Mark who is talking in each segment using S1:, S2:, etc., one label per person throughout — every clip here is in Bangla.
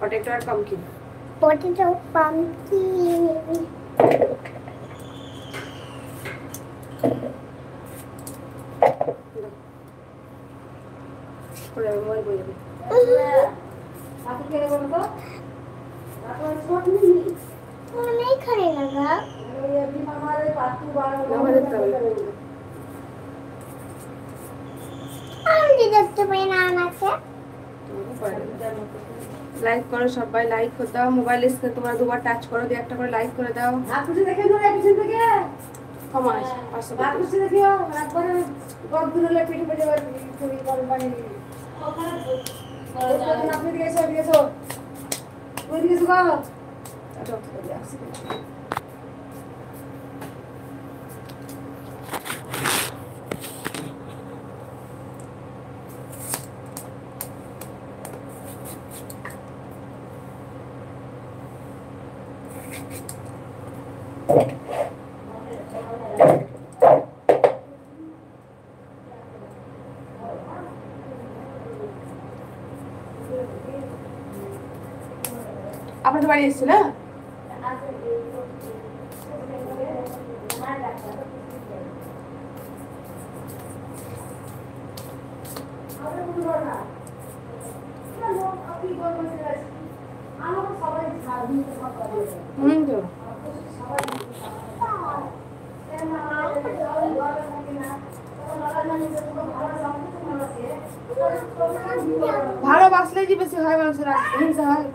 S1: পটেটো আর পামকিন।
S2: Potato pumpkin.
S1: করে মোবাইল বই যাবে।
S3: আপনি কে বলবো? আপনি ছোট
S2: नहीं खड़े लगा
S3: ये अभी हमारे पातू बाल
S2: আমি দেখতে পাই না আমাকে।
S1: লাইক করো সবাই, লাইক করে দাও। মোবাইল স্ক্রিনে তোমরা দুবার টাচ করো, দিয়ে একটা করে লাইক করে দাও।
S3: আপনি দেখে দূরে পিছন থেকে
S1: কমাস 500 টাকা।
S3: আপনি দেখিও একবার গদগুলো পিঠে পিঠে তুমি গরম পানি ওখানে আপনি দিয়েছো ওই দিয়েছো গো
S1: আচ্ছা আপনাদের বাড়ি এসেছিল না? তো ভালোবাসলে যে বেশি হয় মানুষের হিংসা হয়।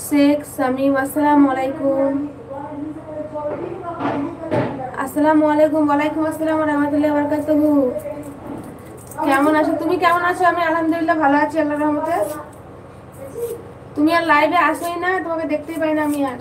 S1: শেখ শামীম আসসালামু আলাইকুম। আসসালামু আলাইকুম। ওয়ালাইকুম আসসালাম ওয়া রাহমাতুল্লাহি ওয়া বারাকাতুহু। কেমন আছো? তুমি কেমন আছো? আমি আলহামদুলিল্লাহ ভালো আছি আল্লাহর রহমতে। তুমি আর লাইভে আসোই না, তোমাকে দেখতেই পাই না আমি আর।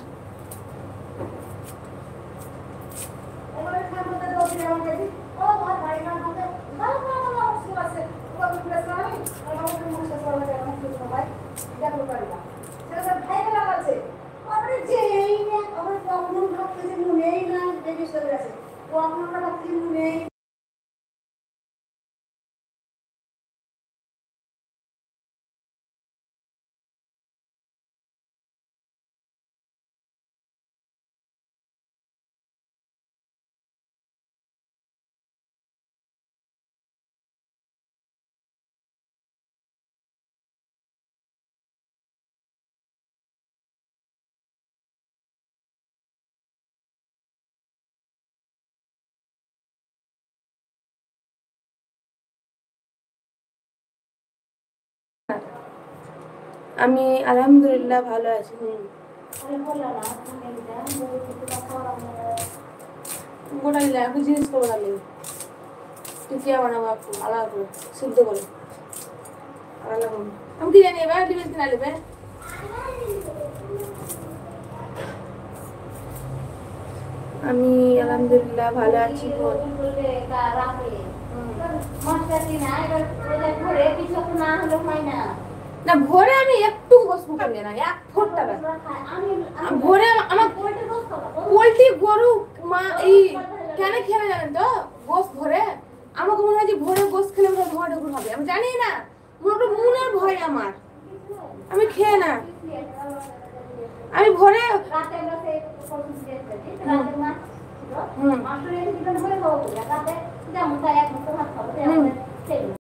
S1: আমি আলহামদুলিল্লাহ ভালো আছি। গোটাই একটু জিনিস করে গেলে টিকিয়া বানাবো একটু আলাদা করে সিদ্ধ করে আলাদা করে। আমি কি জানি এবার ডিমের কিনা নেবে। আমি আলহামদুলিল্লাহ ভালো আছি। না ভোরে আমি একটু বসবো করলে না, এক ফোঁটা ভোরে আমার পোল্ট্রি গরু মা এই কেন খেলে জানেন তো গোস ভরে। আমাকে মনে হয় যে ভোরে গোস খেলে মনে হয় ধোয়া ঢুকুর হবে, আমি জানি না, মনের ভয় আমার, আমি খেয়ে না। আমি ভোরে হুম